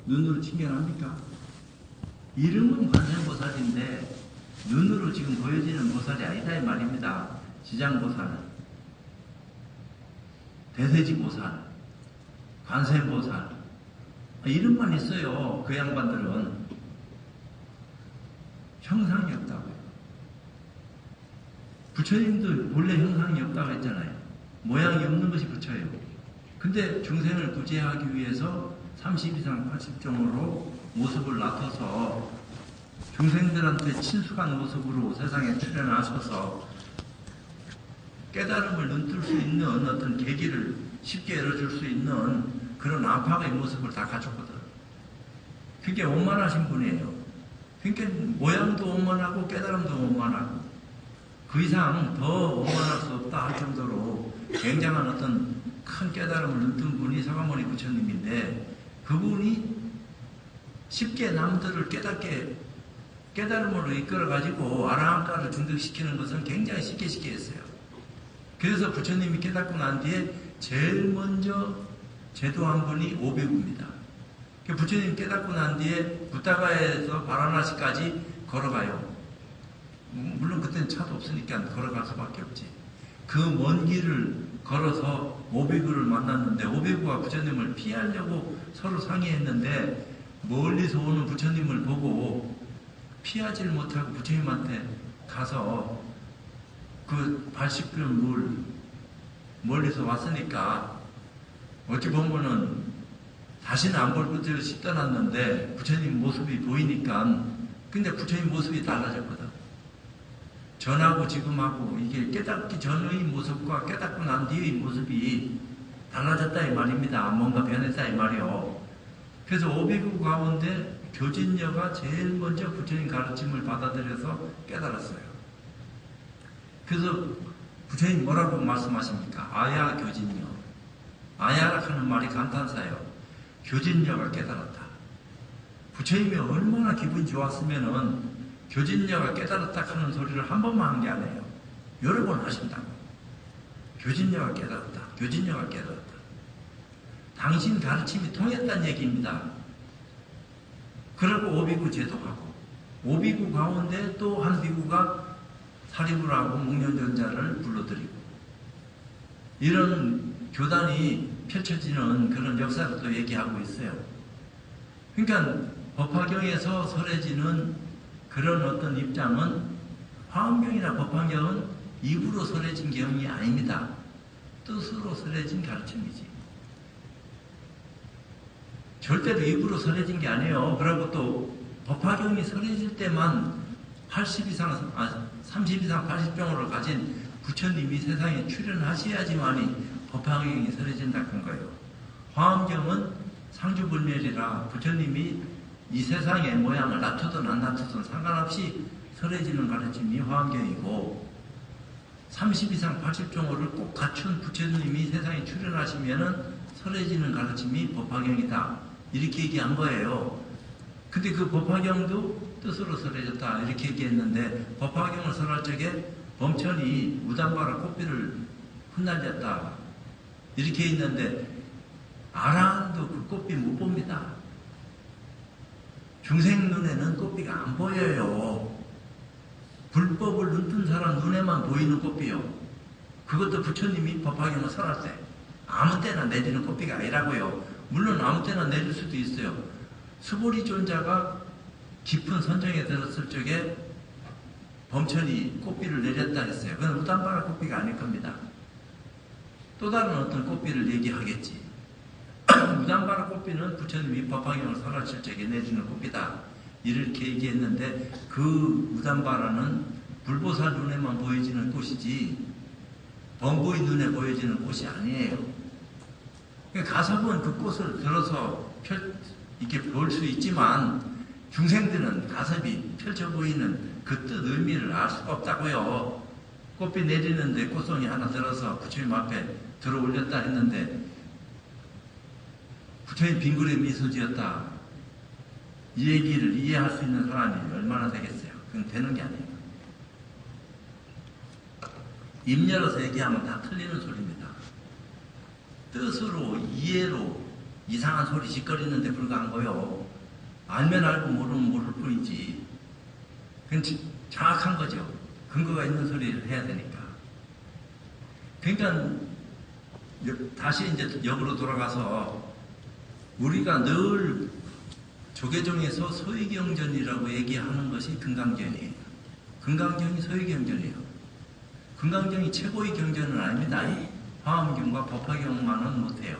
눈으로 친견합니까? 이름은 관세음보살인데 눈으로 지금 보여지는 보살이 아니다 이 말입니다. 지장보살, 대세지보살, 관세음보살 이름만 있어요. 그 양반들은 형상이 없다고요. 부처님도 본래 형상이 없다고 했잖아요. 모양이 없는 것이 부처예요. 근데 중생을 구제하기 위해서 30이상 80종으로 모습을 나타서 중생들한테 친숙한 모습으로 세상에 출현하셔서 깨달음을 눈뜰 수 있는 어떤 계기를 쉽게 열어줄 수 있는 그런 안팎의 모습을 다 가졌거든. 그게 원만하신 분이에요. 그러니까 모양도 원만하고 깨달음도 원만하고 그 이상 더 원만할 수 없다 할 정도로 굉장한 어떤 큰 깨달음을 눈뜬 분이 사가모니 부처님인데 그분이 쉽게 남들을 깨달음으로 이끌어가지고 아라한가를 증득시키는 것은 굉장히 쉽게 했어요. 그래서 부처님이 깨닫고 난 뒤에 제일 먼저 제도한 분이 오비구입니다. 부처님 깨닫고 난 뒤에 부타가에서 바라나시까지 걸어가요. 물론 그때는 차도 없으니까 걸어갈 수밖에 없지. 그 먼 길을 걸어서 오비구를 만났는데 오비구가 부처님을 피하려고 서로 상의했는데 멀리서 오는 부처님을 보고 피하지를 못하고 부처님한테 가서 그 80km 물 멀리서 왔으니까 어찌 보면은 다시는 안 볼 것을 떠났는데 부처님 모습이 보이니까 근데 부처님 모습이 달라졌거든. 전하고 지금하고 이게 깨닫기 전의 모습과 깨닫고 난 뒤의 모습이 달라졌다 이 말입니다. 뭔가 변했다 이 말이요. 그래서 오비구 가운데 교진녀가 제일 먼저 부처님 가르침을 받아들여서 깨달았어요. 그래서 부처님 뭐라고 말씀하십니까? 아야 교진녀. 아야라 하는 말이 감탄사예요. 교진녀가 깨달았다. 부처님이 얼마나 기분이 좋았으면은 교진녀가 깨달았다 하는 소리를 한 번만 한 게 아니에요. 여러 번 하신다고. 교진녀가 깨달았다. 교진녀가 깨달았다. 당신 가르침이 통했다는 얘기입니다. 그리고 오비구 제도하고 오비구 가운데 또 한 비구가 사리부라고 목련전자를 불러들이고 이런 교단이 펼쳐지는 그런 역사를 또 얘기하고 있어요. 그러니까 법화경에서 설해지는 그런 어떤 입장은 화엄경이나 법화경은 입으로 설해진 경이 아닙니다. 뜻으로 설해진 가르침이지. 절대로 입으로 설해진 게 아니에요. 그리고 또 법화경이 설해질 때만 30 이상 80병으로 가진 부처님이 세상에 출현하셔야지만이 법화경이 설해진다는 거예요. 화엄경은 상주불멸이라 부처님이 이 세상의 모양을 낮추든 안 낮추든 상관없이 설해지는 가르침이 화엄경이고 30 이상 80종호를 꼭 갖춘 부처님이 세상에 출현하시면은 설해지는 가르침이 법화경이다. 이렇게 얘기한 거예요. 근데 그 법화경도 뜻으로 설해졌다. 이렇게 얘기했는데 법화경을 설할 적에 범천이 우당바라 꽃비를 흩날렸다. 이렇게 있는데 아라한도 그 꽃비 못 봅니다. 중생 눈에는 꽃비가 안 보여요. 불법을 눈뜬 사람 눈에만 보이는 꽃비요. 그것도 부처님이 법화경을 설할 때 아무 때나 내리는 꽃비가 아니라고요. 물론 아무 때나 내릴 수도 있어요. 수보리 존자가 깊은 선정에 들었을 적에 범천이 꽃비를 내렸다 했어요. 그건 우단바라 꽃비가 아닐 겁니다. 또 다른 어떤 꽃비를 얘기하겠지. 우단바라 꽃비는 부처님이 법화경을 설하실 적에 내리는 꽃비다. 이렇게 얘기했는데 그 우단바라는 불보살 눈에만 보여지는 꽃이지 범보의 눈에 보여지는 꽃이 아니에요. 가섭은 그 꽃을 들어서 이렇게 볼 수 있지만 중생들은 가섭이 펼쳐 보이는 그 뜻 의미를 알 수가 없다고요. 꽃비 내리는데 꽃송이 하나 들어서 부처님 앞에 들어 올렸다 했는데 부처님 빙그레 미소 지었다. 이 얘기를 이해할 수 있는 사람이 얼마나 되겠어요? 그건 되는 게 아니에요. 입 열어서 얘기하면 다 틀리는 소리입니다. 뜻으로 이해로 이상한 소리 짓거리는데 불과한 거요. 알면 알고 모르면 모를 뿐이지. 그건 정확한 거죠. 근거가 있는 소리를 해야 되니까. 그러니까 다시 이제 역으로 돌아가서 우리가 늘 조계종에서 소위경전이라고 얘기하는 것이 금강경이에요. 금강경이 소위경전이에요. 금강경이 최고의 경전은 아닙니다. 화엄경과 법화경만은 못해요.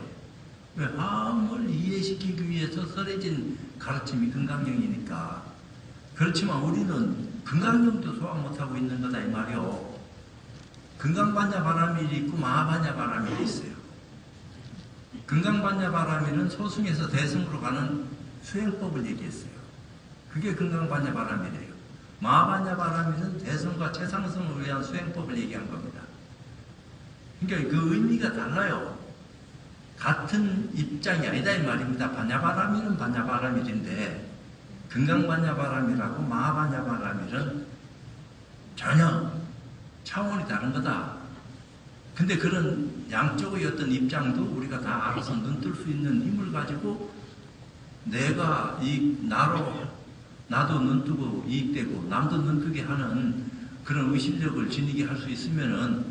왜? 화엄을 이해시키기 위해서 설해진 가르침이 금강경이니까. 그렇지만 우리는 금강경도 소화 못하고 있는 거다 이 말이요. 금강반야바라밀이 있고 마하반야바라밀이 있어요. 금강반야바라밀은 소승에서 대승으로 가는 수행법을 얘기했어요. 그게 금강반야바라밀이에요. 마하반야바라밀은 대승과 최상승을 위한 수행법을 얘기한 겁니다. 그러니까 그 의미가 달라요. 같은 입장이 아니다 이 말입니다. 반야바라밀은 반야바라밀인데 금강반야바라밀하고 마하반야바라밀은 전혀 차원이 다른 거다. 근데 그런 양쪽의 어떤 입장도 우리가 다 알아서 눈뜰 수 있는 힘을 가지고 내가 나도 눈뜨고 이익되고 남도 눈뜨게 하는 그런 의식력을 지니게 할 수 있으면은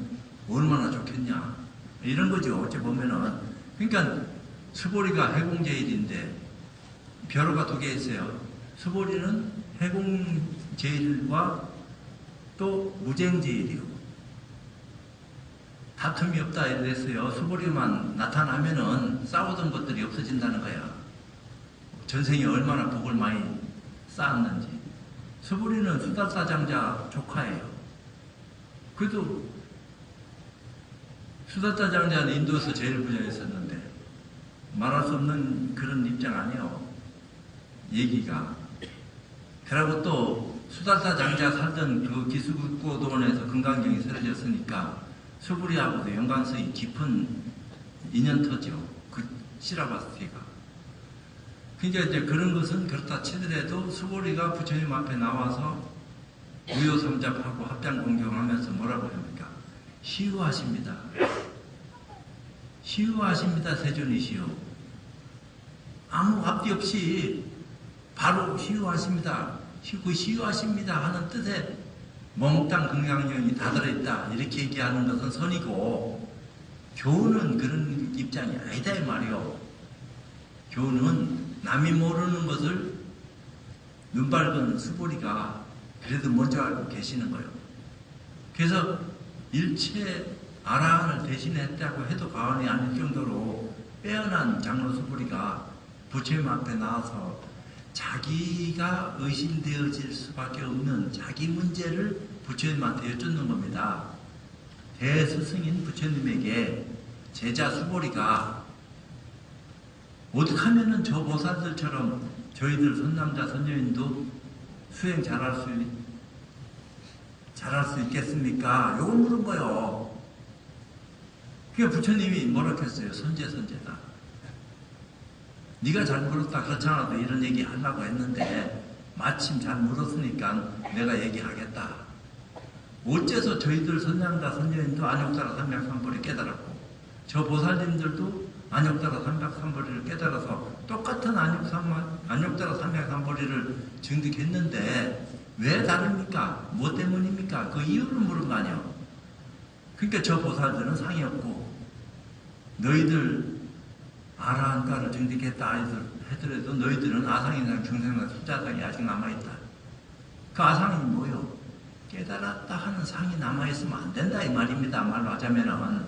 얼마나 좋겠냐. 이런 거죠. 어찌 보면은. 그러니까 수보리가 해공제일인데 벼로가 두 개 있어요. 수보리는 해공제일과 또 무쟁제일이요. 다툼이 없다 이랬어요. 수보리만 나타나면은 싸우던 것들이 없어진다는 거야. 전생에 얼마나 복을 많이 쌓았는지. 수보리는 수달사 장자 조카예요. 그래도 수달사 장자는 인도에서 제일 부자였었는데 말할 수 없는 그런 입장 아니에요. 얘기가. 그리고 또 수달사 장자 살던 그 기수고도원에서 금강경이 설해졌으니까 수부리하고도 연관성이 깊은 인연터죠. 그 시라바스티가. 그러니까 이제 그런 것은 그렇다 치더라도 수보리가 부처님 앞에 나와서 우요삼잡하고 합장공경하면서 뭐라고 합니까? 시우하십니다. 시우하십니다. 세존이시오. 아무 앞뒤 없이 바로 시우하십니다. 그 시우하십니다 하는 뜻에 몽땅 금강경이 다 들어있다 이렇게 얘기하는 것은 선이고, 교훈은 그런 입장이 아니다 이 말이요. 교훈은 남이 모르는 것을 눈밝은 수보리가 그래도 먼저 알고 계시는 거예요. 그래서 일체 아라한을 대신했다고 해도 과언이 아닐 정도로 빼어난 장로 수보리가 부처님 앞에 나와서 자기가 의심되어질 수밖에 없는 자기 문제를 부처님한테 여쭙는 겁니다. 대스승인 부처님에게 제자 수보리가 어떻게 하면은 저 보살들처럼 저희들 선남자 선녀인도 수행 잘할 수 있겠습니까? 요걸 물은 거예요. 그러니까 부처님이 뭐라고 했어요? 선제다. 네가 잘 물었다 그렇잖아도 이런 얘기 하려고 했는데 마침 잘 물었으니까 내가 얘기하겠다. 어째서 저희들 선남자 선녀인도 안욕따라 삼백삼보리 깨달았고 저 보살님들도 안욕따라 삼백삼보리를 깨달아서 똑같은 안욕따라 삼백삼보리를 증득했는데 왜 다릅니까? 뭐 때문입니까? 그 이유를 물은 거 아니에요. 그러니까 저 보살들은 상이 없고 너희들 아라한가를 증득했다 하더라도 너희들은 아상이나 중생이나 수자상이 아직 남아있다. 그 아상이 뭐요? 깨달았다 하는 상이 남아있으면 안 된다 이 말입니다. 말로 하자면은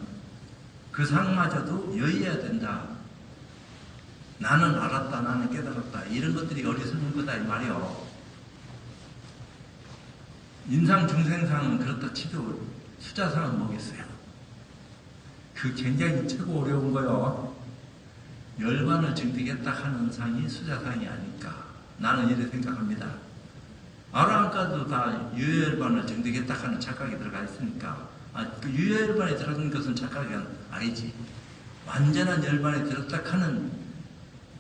그 상마저도 여의해야 된다. 나는 알았다, 나는 깨달았다. 이런 것들이 어리석은 거다 이 말이요. 인상 중생상은 그렇다 치도 수자상은 뭐겠어요? 그 굉장히 최고 어려운 거요. 열반을 증득했다 하는 상이 수자상이 아닐까. 나는 이렇게 생각합니다. 아라한가도 다 유효열반을 증득했다 하는 착각이 들어가 있으니까 그 유효열반에 들어간 것은 착각이 아니지. 완전한 열반에 들었다 하는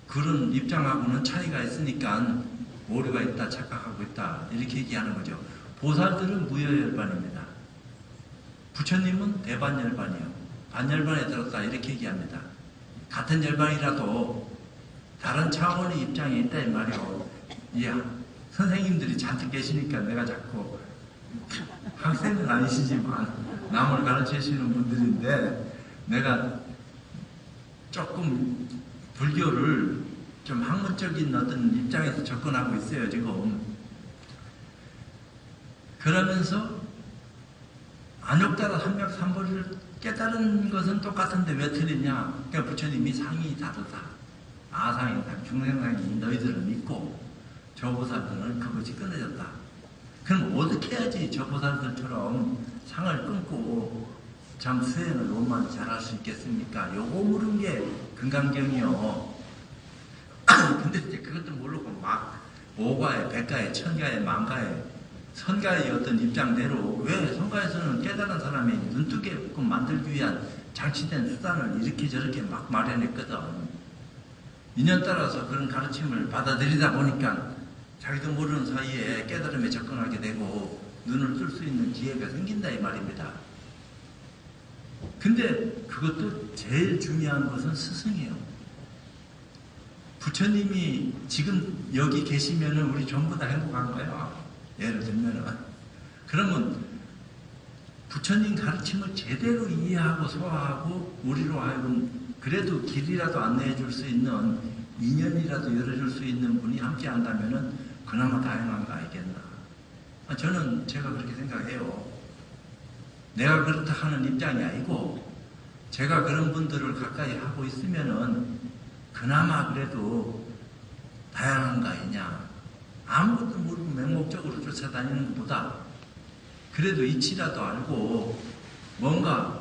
그런 입장하고는 차이가 있으니까 오류가 있다, 착각하고 있다 이렇게 얘기하는 거죠. 보살들은 무효열반입니다. 부처님은 대반열반이에요. 반열반에 들었다 이렇게 얘기합니다. 같은 열반이라도 다른 차원의 입장에 있다 이 말이오. 예, 선생님들이 잔뜩 계시니까 내가 자꾸 학생은 아니시지만 남을 가르치시는 분들인데 내가 조금 불교를 좀 학문적인 어떤 입장에서 접근하고 있어요 지금. 그러면서 안욕따라 삼맥삼보리를 깨달은 것은 똑같은데 왜 틀리냐? 그러니까 부처님이 상이 다르다. 아상이 다르다. 중생상이 너희들은 믿고 저 보살들은 그것이 끊어졌다. 그럼 어떻게 해야지 저 보살들처럼 상을 끊고 참 수행을 원만히 잘할 수 있겠습니까? 요거 물은 게 금강경이요. 근데 이제 그것도 모르고 막 오가에, 백가에, 천가에, 만가에, 선가의 어떤 입장대로 왜 선가에서는 깨달은 사람이 눈뜨게끔 만들기 위한 장치된 수단을 이렇게 저렇게 막 마련했거든. 인연 따라서 그런 가르침을 받아들이다 보니까 자기도 모르는 사이에 깨달음에 접근하게 되고 눈을 뜰 수 있는 기회가 생긴다 이 말입니다. 근데 그것도 제일 중요한 것은 스승이에요. 부처님이 지금 여기 계시면은 우리 전부 다 행복한 거야. 예를 들면은. 그러면 부처님 가르침을 제대로 이해하고 소화하고 우리로 하여금 그래도 길이라도 안내해 줄 수 있는 인연이라도 열어줄 수 있는 분이 함께 한다면은 그나마 다행한 거 아니겠나. 저는 제가 그렇게 생각해요. 내가 그렇다 하는 입장이 아니고 제가 그런 분들을 가까이 하고 있으면은 그나마 그래도 다양한 거 아니냐. 아무것도 모르고 맹목적으로 쫓아다니는 것보다 그래도 이치라도 알고 뭔가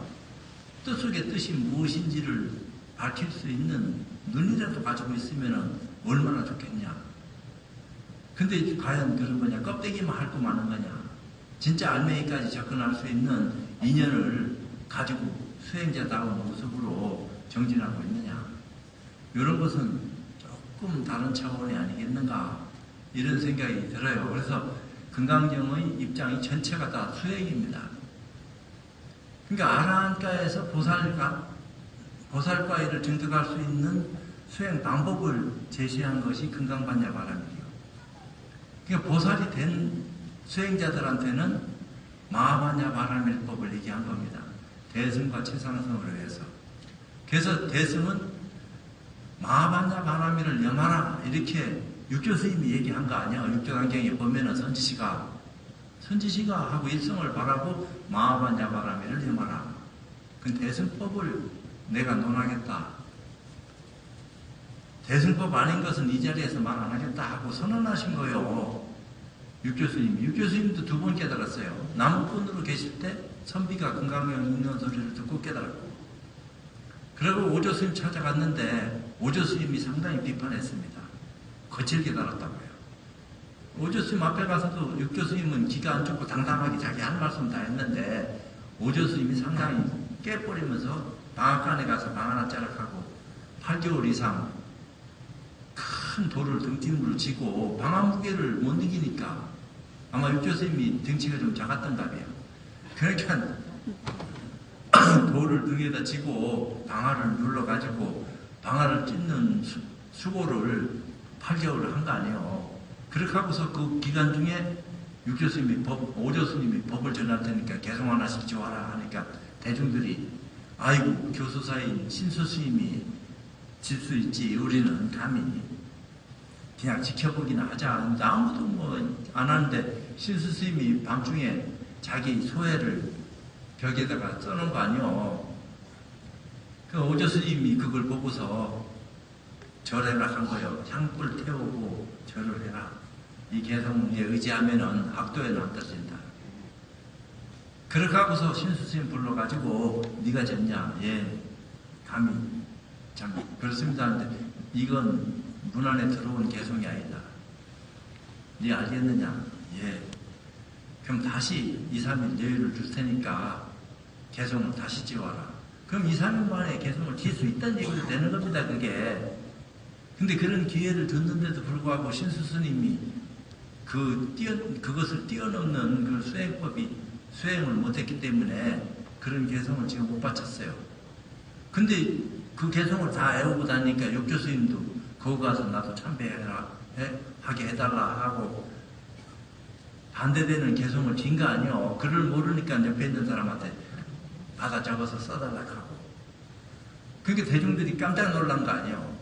뜻속의 뜻이 무엇인지를 밝힐 수 있는 눈이라도 가지고 있으면 얼마나 좋겠냐. 근데 과연 그런 거냐. 껍데기만 핥고 마는 거냐. 진짜 알맹이까지 접근할 수 있는 인연을 가지고 수행자다운 모습으로 정진하고 있느냐. 이런 것은 조금 다른 차원이 아니겠는가. 이런 생각이 들어요. 그래서 금강경의 입장이 전체가 다 수행입니다. 그러니까 아라한가에서 보살과의를 증득할 수 있는 수행 방법을 제시한 것이 금강반야바람이에요. 그러니까 보살이 된 수행자들한테는 마하반야바람일법을 얘기한 겁니다. 대승과 최상승을 위해서. 그래서 대승은 마하반야바람이를 염하라 이렇게 육조 스님이 얘기한 거 아니야. 육조단경에 보면은 선지시가 하고 일성을 바라고 마하반야바람이를 염하라. 그 대승법을 내가 논하겠다. 대승법 아닌 것은 이 자리에서 말 안 하겠다 하고 선언하신 거예요. 육조 스님이. 육조 스님도 두 번 깨달았어요. 나무꾼으로 계실 때 선비가 금강경 읽는 소리를 듣고 깨달았고, 그리고 오조 스님 찾아갔는데 오조 스님이 상당히 비판했습니다. 거칠게 달았다고요. 오조 스님 앞에 가서도 육조 스님은 기가 안 좁고 당당하게 자기 할 말씀 다 했는데 오조 스님이 상당히 깨버리면서 방앗간에 가서 방 하나 짜락하고 8개월 이상 큰 돌을 등짐으로 지고 방앗 무게를 못 이기니까 아마 육조 스님이 등치가 좀 작았던가 봐요. 그러니까 돌을 등에다 지고 방아를 눌러가지고 방아를 찢는 수고를 8개월을 한 거 아니에요. 그렇게 하고서 그 기간 중에 육조 스님이 오조 스님이 법을 전할 테니까 개송 하나씩 지어와라 하니까 대중들이 아이고 교수사인 신수 스님이 질 수 있지 우리는 감히 그냥 지켜보기나 하자. 아무도 뭐 안 하는데 신수 스님이 밤중에 자기 소회를 벽에다가 써놓은 거 아니요. 그 오조 스님이 그걸 보고서 절해라 한 거예요. 향불 태우고 절을 해라. 이 개성에 의지하면은 악도에는 안 떨어진다. 그렇게 하고서 신수 스님 불러가지고 네가 졌냐? 예, 감히 참 그렇습니다 하는데 이건 문 안에 들어온 개성이 아니다. 네 알겠느냐? 예. 그럼 다시 2, 3일 여유를 줄 테니까 개성을 다시 지어와라. 그럼 2, 3일 만에 개성을 지을 수 있다는 얘기도 되는 겁니다, 그게. 근데 그런 기회를 줬는데도 불구하고 신수 스님이 그것을 뛰어넘는 그 수행법이 수행을 못했기 때문에 그런 개성을 지금 못 바쳤어요. 근데 그 개성을 다 애우고 다니니까 육조 스님도 거기 가서 나도 하게 해달라 하고 반대되는 개성을 진 거 아니요. 글을 모르니까 옆에 있는 사람한테 받아 적어서 써달라 하고. 그러니까 대중들이 깜짝 놀란 거 아니요.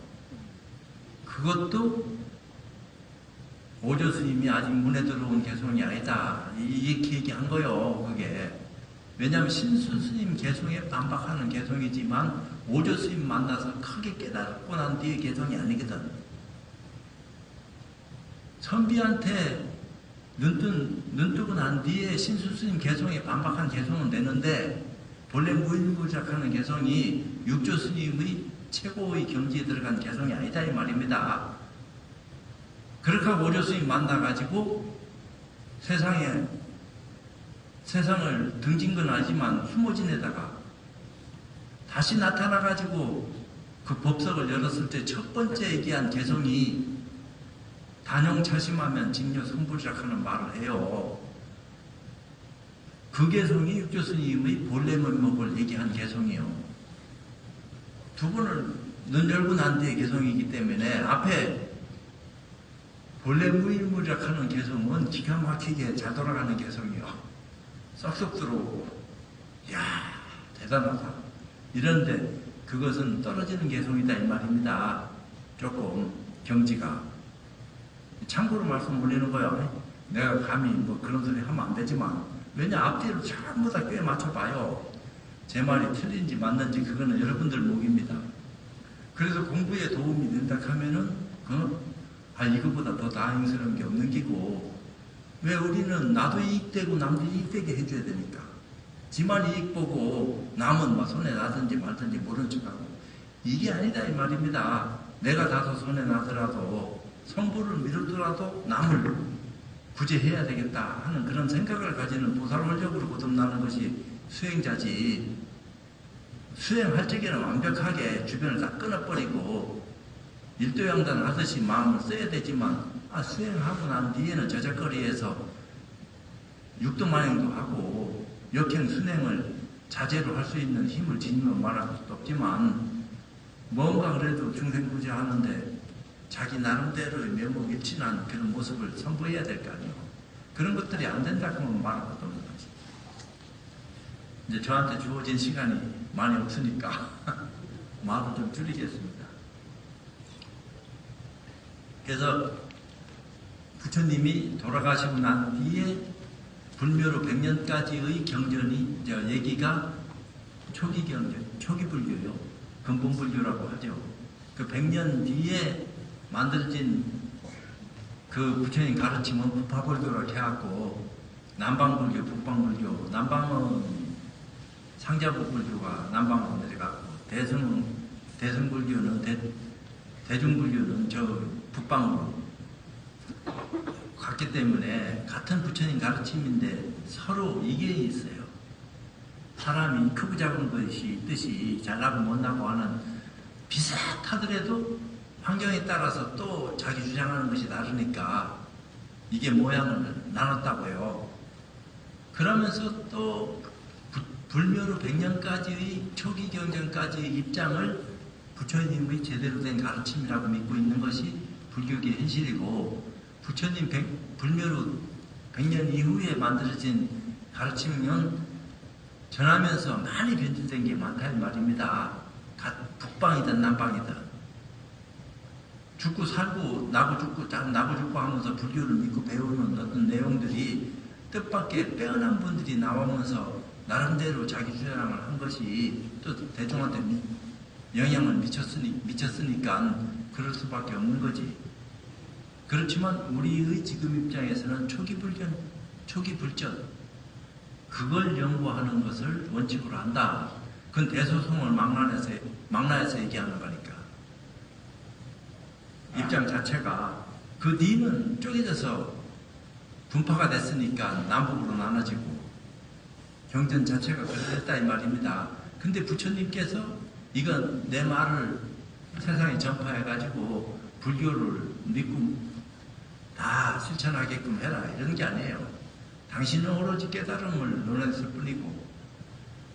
그것도 오조 스님이 아직 문에 들어온 개성이 아니다. 이렇게 얘기한 거요. 그게. 왜냐하면 신수 스님 개성에 반박하는 개성이지만 오조 스님 만나서 크게 깨닫고 난 뒤에 개성이 아니거든. 선비한테 눈 뜨고 난 뒤에 신수 스님 개성에 반박한 개성은 되는데 본래 무일무작하는 개성이 육조 스님의 최고의 경지에 들어간 개성이 아니다 이 말입니다. 그렇게 하고 오조 스님 만나가지고 세상을 등진 건 아니지만 숨어 지내다가 다시 나타나가지고 그 법석을 열었을 때 첫 번째 얘기한 개성이 단용차심하면 직료 성불작하는 말을 해요. 그 개성이 육조 스님의 본래 면목을 얘기한 개성이에요. 두 번을 눈 열고 난 뒤의 개성이기 때문에 앞에 본래 무일무작하는 개성은 기가 막히게 잘 돌아가는 개성이요. 쏙쏙 들어오고, 이야, 대단하다. 이런데 그것은 떨어지는 개성이다 이 말입니다. 조금 경지가. 참고로 말씀 올리는 거야. 내가 감히 뭐 그런 소리 하면 안 되지만, 왜냐 앞뒤로 전부 다 꽤 맞춰봐요. 제 말이 틀린지 맞는지 그거는 여러분들 몫입니다. 그래서 공부에 도움이 된다 하면은 이거보다 더 다행스러운 게 없는 기고, 왜 우리는 나도 이익되고 남도 이익되게 해줘야 되니까. 지만 이익 보고 남은 막 손해 나든지 말든지 모른 척하고, 이게 아니다 이 말입니다. 내가 다소 손해 나더라도 성부를 미루더라도 남을 구제해야 되겠다 하는 그런 생각을 가지는 보살원력으로 거듭나는 것이 수행자지. 수행할 적에는 완벽하게 주변을 다 끊어버리고 일도양단 하듯이 마음을 써야 되지만 수행하고 난 뒤에는 저작거리에서 육도만행도 하고 역행 순행을 자제로 할 수 있는 힘을 지니면 말할 수도 없지만 뭔가 그래도 중생구제 하는데 자기 나름대로의 면목일치한 그런 모습을 선보여야 될 거 아니에요. 그런 것들이 안 된다 그러면 말할 것도 없는 거지. 이제 저한테 주어진 시간이 많이 없으니까 말을 좀 줄이겠습니다. 그래서 부처님이 돌아가시고 난 뒤에 불묘로 100년까지의 경전이 얘기가 초기 경전, 초기 불교요. 근본 불교라고 하죠. 그 100년 뒤에 만들어진 그 부처님 가르침은 부파불교라고 해갖고 남방불교, 북방불교, 남방은 상자부불교가 남방으로 내려갔고 대승불교는 대중불교는 저 북방으로 갔기 때문에 같은 부처님 가르침인데 서로 이견이 있어요. 사람이 크고 작은 것이 있듯이 잘나고 못나고 하는 비슷하더라도 환경에 따라서 또 자기 주장하는 것이 다르니까 이게 모양을 나눴다고요. 그러면서 또 불묘로 100년까지의 초기 경전까지의 입장을 부처님의 제대로 된 가르침이라고 믿고 있는 것이 불교계의 현실이고, 부처님 불묘로 100년 이후에 만들어진 가르침은 전하면서 많이 변질된 게 많다 이 말입니다. 북방이든 남방이든 죽고 살고 나고 죽고 하면서 불교를 믿고 배우는 어떤 내용들이 뜻밖의 빼어난 분들이 나오면서 나름대로 자기 주장을 한 것이 또 대중한테 영향을 미쳤으니까 그럴 수밖에 없는 거지. 그렇지만 우리의 지금 입장에서는 초기 불전 그걸 연구하는 것을 원칙으로 한다. 그건 대소송을 망라해서 얘기하는 거니까. 입장 자체가 그 뒤는 쪼개져서 분파가 됐으니까 남북으로 나눠지고 경전 자체가 그랬다 이 말입니다. 근데 부처님께서 이건 내 말을 세상에 전파해가지고 불교를 믿고 다 실천하게끔 해라 이런 게 아니에요. 당신은 오로지 깨달음을 논했을 뿐이고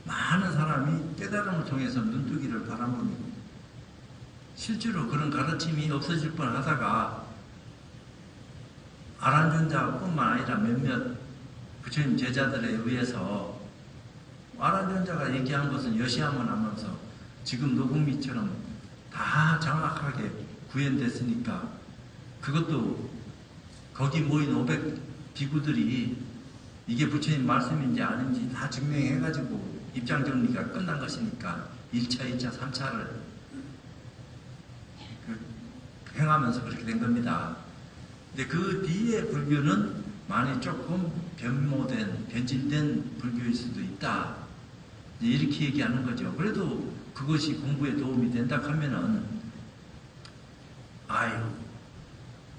많은 사람이 깨달음을 통해서 눈뜨기를 바란 분이고 실제로 그런 가르침이 없어질 뻔하다가 아란존자뿐만 아니라 몇몇 부처님 제자들에 의해서 아란존자가 얘기한 것은 여시하면 하면서 지금 녹음이처럼 다 정확하게 구현됐으니까 그것도 거기 모인 500 비구들이 이게 부처님 말씀인지 아닌지 다 증명해가지고 입장 정리가 끝난 것이니까 1차, 2차, 3차를 행하면서 그렇게 된 겁니다. 근데 그 뒤에 불교는 많이 조금 변모된, 변질된 불교일 수도 있다. 이렇게 얘기하는 거죠. 그래도 그것이 공부에 도움이 된다 하면은, 아유,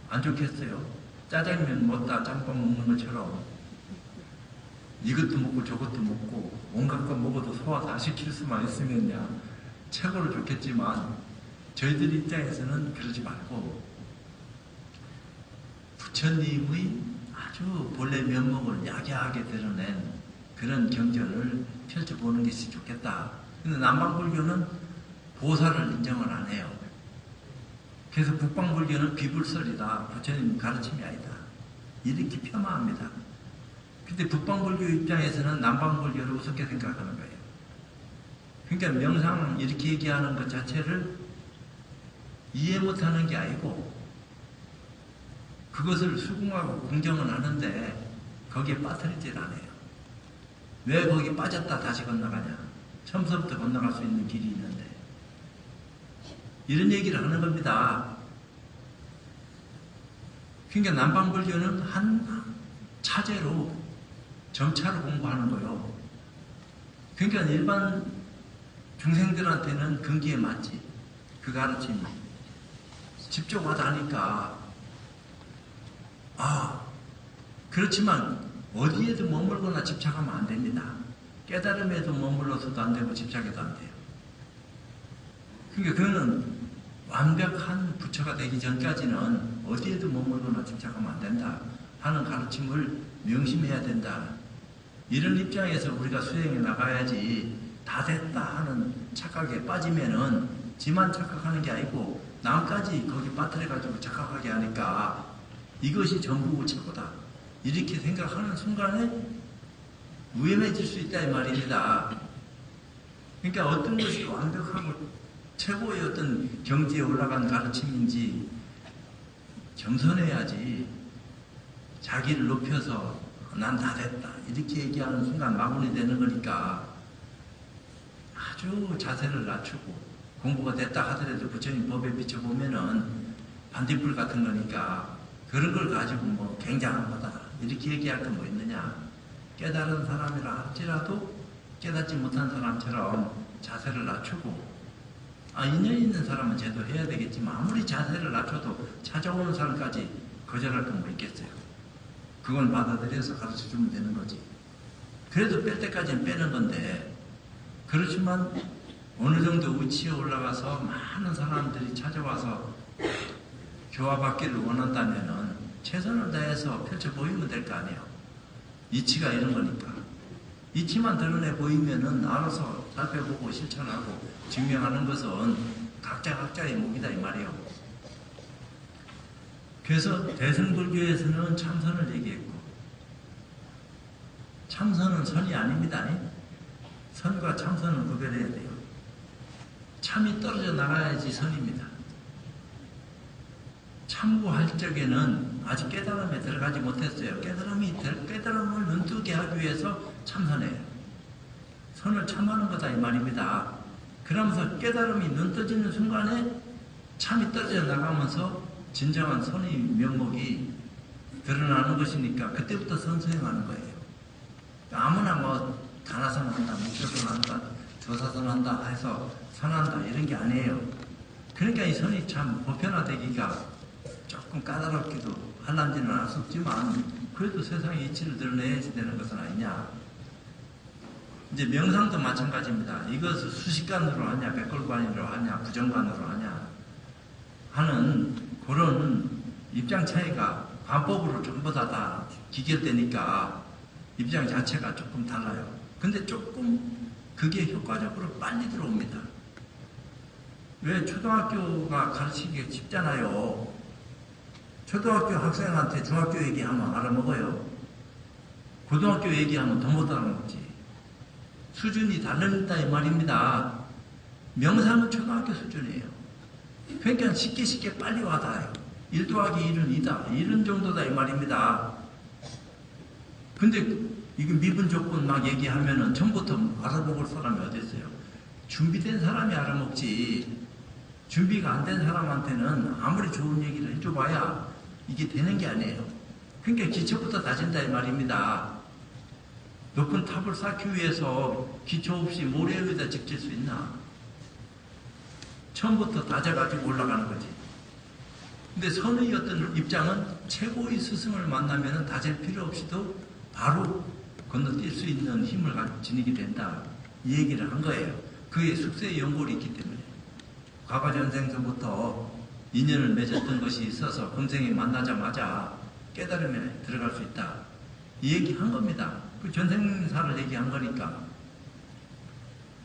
안 좋겠어요. 짜장면 먹다 짬뽕 먹는 것처럼 이것도 먹고 저것도 먹고 온갖 것 먹어도 소화 다 시킬 수만 있으면야 최고로 좋겠지만 저희들 입장에서는 그러지 말고 부처님의 아주 본래 면목을 야기하게 드러낸 그런 경전을 펼쳐보는 것이 좋겠다. 근데 남방불교는 보살을 인정을 안 해요. 그래서 북방불교는 비불설이다. 부처님 가르침이 아니다. 이렇게 폄하합니다. 근데 북방불교 입장에서는 남방불교를 우습게 생각하는 거예요. 그러니까 명상 이렇게 얘기하는 것 자체를 이해 못하는 게 아니고 그것을 수긍하고 공정은 하는데 거기에 빠뜨리질 않아요. 왜 거기 빠졌다 다시 건너가냐. 처음부터 건너갈 수 있는 길이 있는데 이런 얘기를 하는 겁니다. 그러니까 남방불교는 한 차제로 점차로 공부하는 거예요. 그러니까 일반 중생들한테는 근기에 맞지. 그 가르침이. 집중하다 하니까 그렇지만 어디에도 머물거나 집착하면 안 됩니다. 깨달음에도 머물러서도 안 되고 집착해도 안 돼요. 그러니까 그거는 완벽한 부처가 되기 전까지는 어디에도 머물거나 집착하면 안 된다 하는 가르침을 명심해야 된다. 이런 입장에서 우리가 수행해 나가야지 다 됐다 하는 착각에 빠지면은 지만 착각하는 게 아니고 남까지 거기 빠뜨려가지고 착각하게 하니까 이것이 전부고 최고다. 이렇게 생각하는 순간에 위험해질 수 있다 이 말입니다. 그러니까 어떤 것이 완벽하고 최고의 어떤 경지에 올라간 가르침인지 겸손해야지 자기를 높여서 난 다 됐다 이렇게 얘기하는 순간 마구니 되는 거니까 아주 자세를 낮추고 공부가 됐다 하더라도 부처님 법에 비춰보면은 반딧불 같은 거니까 그런 걸 가지고 뭐 굉장한 거다 이렇게 얘기할 건 뭐 있느냐. 깨달은 사람이라 할지라도 깨닫지 못한 사람처럼 자세를 낮추고 인연 있는 사람은 제도 해야 되겠지만 아무리 자세를 낮춰도 찾아오는 사람까지 거절할 건 뭐 있겠어요. 그걸 받아들여서 가르쳐주면 되는 거지. 그래도 뺄 때까지는 빼는 건데 그렇지만 어느 정도 위치에 올라가서 많은 사람들이 찾아와서 교화받기를 원한다면은 최선을 다해서 펼쳐 보이면 될 거 아니에요. 이치가 이런 거니까. 이치만 드러내 보이면은 알아서 살펴보고 실천하고 증명하는 것은 각자의 목이다 이 말이에요. 그래서 대승불교에서는 참선을 얘기했고 참선은 선이 아닙니다. 선과 참선은 구별해야 돼요. 참이 떨어져 나가야지 선입니다. 참고할 적에는 아직 깨달음에 들어가지 못했어요. 깨달음을 눈뜨게 하기 위해서 참선해요. 선을 참하는 거다 이 말입니다. 그러면서 깨달음이 눈 떠지는 순간에 참이 떨어져 나가면서 진정한 선의 면목이 드러나는 것이니까 그때부터 선수행하는 거예요. 아무나 뭐 가나선 한다, 묵조선 한다, 조사선 한다 해서 선한다 이런 게 아니에요. 그러니까 이 선이 참 보편화되기가 조금 까다롭기도 할란지는 알 수 없지만 그래도 세상의 이치를 드러내야지 되는 것은 아니냐. 이제 명상도 마찬가지입니다. 이것을 수식관으로 하냐, 백골관으로 하냐, 부정관으로 하냐 하는 그런 입장 차이가 관법으로 전부 다 기결되니까 입장 자체가 조금 달라요. 근데 조금 그게 효과적으로 빨리 들어옵니다. 왜 초등학교가 가르치기 쉽잖아요. 초등학교 학생한테 중학교 얘기하면 알아먹어요. 고등학교 얘기하면 더 못 알아먹지. 수준이 다르다 이 말입니다. 명상은 초등학교 수준이에요. 그러니까 쉽게 빨리 와닿아요. 1 더하기 1은 2다. 이런 정도다 이 말입니다. 근데 이거 미분 조건 막 얘기하면은 처음부터 알아먹을 사람이 어디 있어요? 준비된 사람이 알아먹지. 준비가 안 된 사람한테는 아무리 좋은 얘기를 해줘봐야 이게 되는 게 아니에요. 그러니까 기초부터 다진다 이 말입니다. 높은 탑을 쌓기 위해서 기초 없이 모래 위에다 직질 수 있나? 처음부터 다져가지고 올라가는 거지. 근데 선의 어떤 입장은 최고의 스승을 만나면 다질 필요 없이도 바로 건너뛸 수 있는 힘을 지니게 된다. 이 얘기를 한 거예요. 그의 숙세의 연골이 있기 때문에. 과거전생서부터 인연을 맺었던 것이 있어서 금생에 만나자마자 깨달음에 들어갈 수 있다. 이 얘기 한 겁니다. 그 전생사를 얘기한 거니까.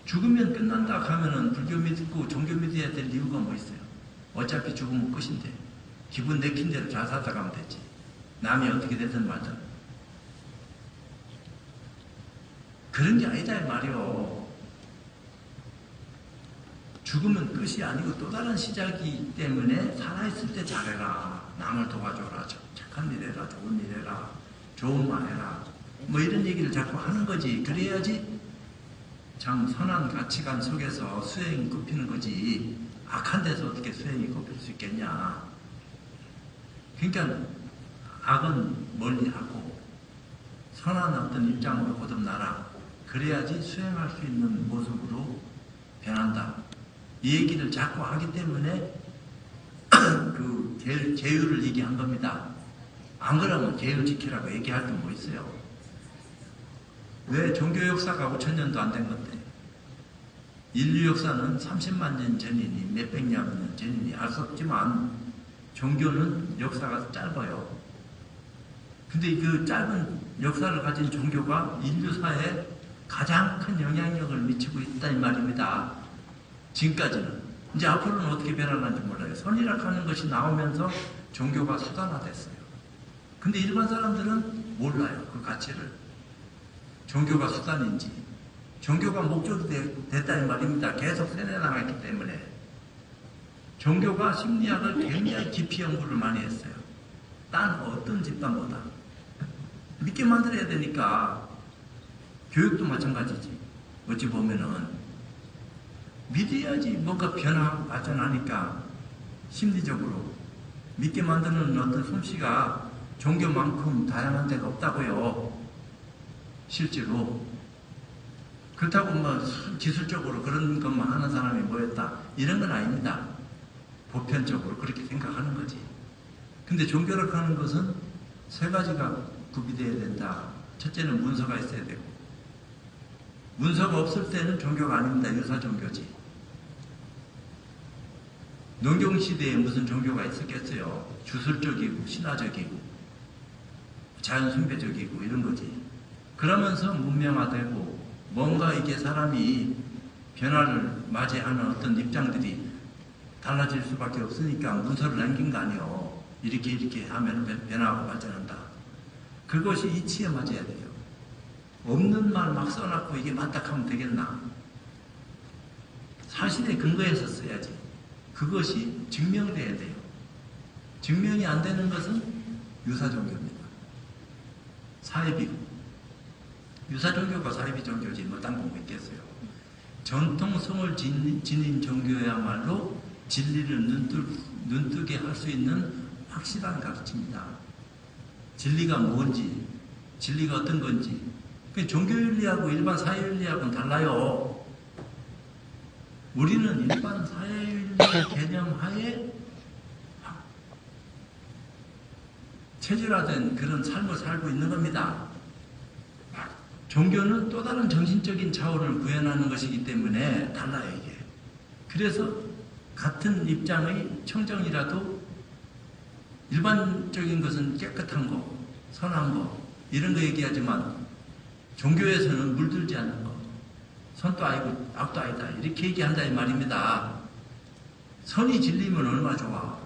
죽으면 끝난다 하면은 불교 믿고 종교 믿어야 될 이유가 뭐 있어요? 어차피 죽으면 끝인데. 기분 내킨 대로 잘 살다 가면 되지. 남이 어떻게 되든 말든. 그런 게 아니다 이 말이요. 죽으면 끝이 아니고 또 다른 시작이기 때문에 살아있을 때 잘해라. 남을 도와줘라. 착한 일 해라. 좋은 일 해라. 좋은 말 해라. 뭐 이런 얘기를 자꾸 하는 거지. 그래야지 참 선한 가치관 속에서 수행이 꼽히는 거지. 악한 데서 어떻게 수행이 꼽힐 수 있겠냐. 그러니까 악은 멀리하고 선한 어떤 입장으로 거듭나라. 그래야지 수행할 수 있는 모습으로 변한다. 이 얘기를 자꾸 하기 때문에 그 계율을 얘기한 겁니다. 안 그러면 계율 지키라고 얘기할 게 뭐 있어요. 왜 종교 역사가 5,000년도 안 된 건데 인류 역사는 30만 년 전이니 몇백 년 전이니 알 수 없지만 종교는 역사가 짧아요. 근데 그 짧은 역사를 가진 종교가 인류사에 가장 큰 영향력을 미치고 있다 이 말입니다. 지금까지는. 이제 앞으로는 어떻게 변화하는지 몰라요. 선이라고 것이 나오면서 종교가 수단화됐어요. 근데 일반 사람들은 몰라요. 그 가치를. 종교가 수단인지. 종교가 목적이 됐다 이 말입니다. 계속 세뇌나가기 때문에. 종교가 심리학을 굉장히 깊이 연구를 많이 했어요. 딴 어떤 집단보다. 믿게 만들어야 되니까 교육도 마찬가지지. 어찌 보면은 믿어야지 뭔가 변화 발전하니까 심리적으로 믿게 만드는 어떤 솜씨가 종교만큼 다양한 데가 없다고요. 실제로. 그렇다고 뭐 기술적으로 그런 것만 하는 사람이 모였다. 이런 건 아닙니다. 보편적으로 그렇게 생각하는 거지. 근데 종교라고 하는 것은 세 가지가 구비되어야 된다. 첫째는 문서가 있어야 되고 문서가 없을 때는 종교가 아닙니다. 유사 종교지. 농경시대에 무슨 종교가 있었겠어요. 주술적이고 신화적이고 자연숭배적이고 이런 거지. 그러면서 문명화되고 뭔가 이게 사람이 변화를 맞이하는 어떤 입장들이 달라질 수밖에 없으니까 문서를 남긴 거 아니에요. 이렇게 하면 변화하고 발전한다. 그것이 이치에 맞아야 돼요. 없는 말 막 써놨고 이게 맞다 하면 되겠나? 사실에 근거해서 써야지. 그것이 증명돼야 돼요. 증명이 안 되는 것은 유사종교입니다. 사이비고. 유사종교가 사이비 종교지 뭐 딴 거 있겠어요. 전통성을 지닌 종교야말로 진리를 눈뜨게 할 수 있는 확실한 가르침이다. 진리가 뭔지, 진리가 어떤 건지. 종교윤리하고 일반 사회윤리하고는 달라요. 우리는 일반 사회윤리 개념 하에 체질화된 그런 삶을 살고 있는 겁니다. 종교는 또 다른 정신적인 차원을 구현하는 것이기 때문에 달라요, 이게. 그래서 같은 입장의 청정이라도 일반적인 것은 깨끗한 거, 선한 거, 이런 거 얘기하지만 종교에서는 물들지 않는 거, 선도 아니고 악도 아니다, 이렇게 얘기한다 이 말입니다. 선이 진리면 얼마나 좋아.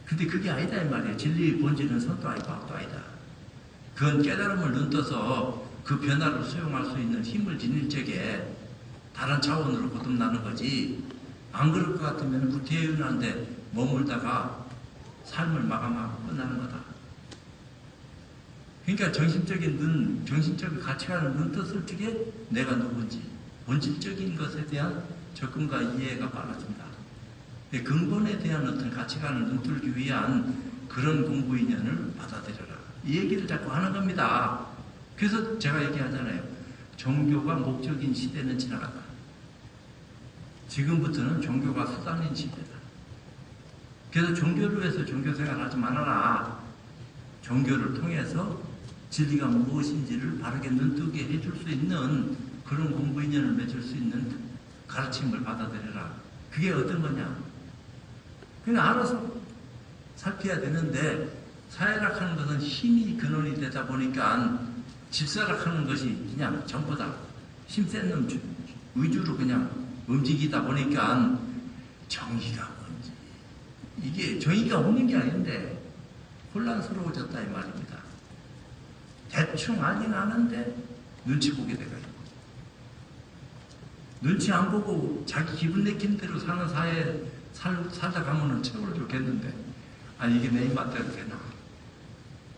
근데 그게 아니다 이 말이에요. 진리의 본질은 선도 아니고 악도 아니다. 그건 깨달음을 눈떠서 그 변화를 수용할 수 있는 힘을 지닐 적에 다른 차원으로 거듭나는 거지. 안 그럴 것 같으면 구태의연한데 머물다가 삶을 마감하고 끝나는 거다. 그러니까 정신적인 가치관을 눈떴을 적에 내가 누군지 본질적인 것에 대한 접근과 이해가 빨라진다. 근본에 대한 어떤 가치관을 눈뜨기 위한 그런 공부 인연을 받아들여라. 이 얘기를 자꾸 하는 겁니다. 그래서 제가 얘기하잖아요. 종교가 목적인 시대는 지나갔다. 지금부터는 종교가 수단인 시대다. 그래서 종교를 위해서 종교생활 하지 말아라. 종교를 통해서 진리가 무엇인지를 바르게 눈뜨게 해줄 수 있는 그런 공부 인연을 맺을 수 있는 가르침을 받아들여라. 그게 어떤 거냐? 그냥 알아서 살펴야 되는데 사회락하는 것은 힘이 근원이 되다 보니까 집사락하는 것이 그냥 전부 다 힘센 놈 위주로 그냥 움직이다 보니까 정의가 뭔지 이게 정의가 없는 게 아닌데 혼란스러워졌다 이 말입니다. 대충 알긴 아는데 눈치 보게 돼가지고 눈치 안 보고 자기 기분 내키는 대로 사는 사회에 살다 가면은 최고로 좋겠는데 아니 이게 내 입맛대로 되나.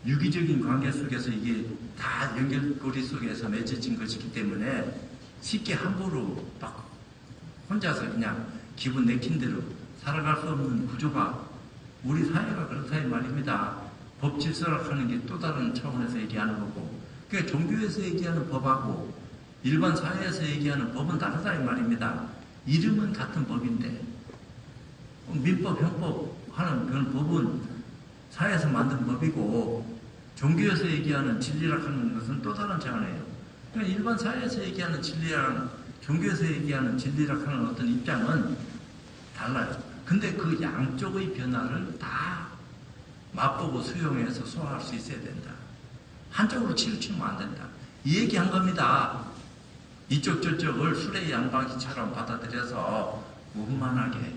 유기적인 관계 속에서 이게 다 연결고리 속에서 맺어진 것이기 때문에 쉽게 함부로 막 혼자서 그냥 기분 내킨 대로 살아갈 수 없는 구조가 우리 사회가 그렇다 이 말입니다. 법 질서락하는 게 또 다른 차원에서 얘기하는 거고 그러니까 종교에서 얘기하는 법하고 일반 사회에서 얘기하는 법은 다르다 이 말입니다. 이름은 같은 법인데 민법, 형법 하는 그런 법은 사회에서 만든 법이고 종교에서 얘기하는 진리락하는 것은 또 다른 차원이에요. 그러니까 일반 사회에서 얘기하는 진리랑 종교에서 얘기하는 진리락하는 어떤 입장은 달라요. 근데 그 양쪽의 변화를 다 맛보고 수용해서 소화할 수 있어야 된다. 한쪽으로 치우치면 안 된다. 이 얘기한 겁니다. 이쪽 저쪽을 수레 양방기처럼 받아들여서 원만하게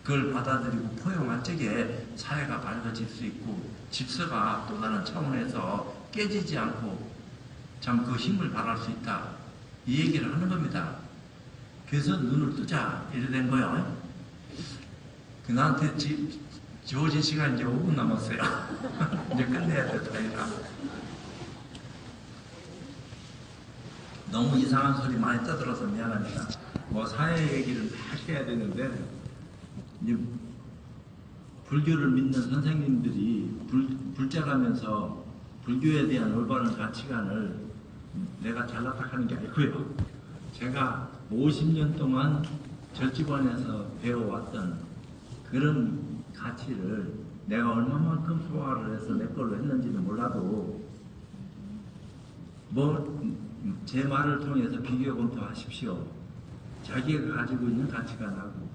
그걸 받아들이고 포용할 적에 사회가 밝아질 수 있고 질서가 또 다른 차원에서 깨지지 않고 참 그 힘을 발할 수 있다. 이 얘기를 하는 겁니다. 그래서 눈을 뜨자 이래 된 거예요. 나한테 주어진 시간 이제 5분 남았어요. 이제 끝내야 될 타이라. 너무 이상한 소리 많이 떠들어서 미안합니다. 뭐 사회 얘기를 다 해야 되는데 이제 불교를 믿는 선생님들이 불자라면서 불교에 대한 올바른 가치관을 내가 잘났다 하는 게 아니고요. 제가 50년 동안 절집원에서 배워왔던 그런 가치를 내가 얼마만큼 소화를 해서 내 걸로 했는지는 몰라도 제 말을 통해서 비교 검토하십시오. 자기가 가지고 있는 가치관하고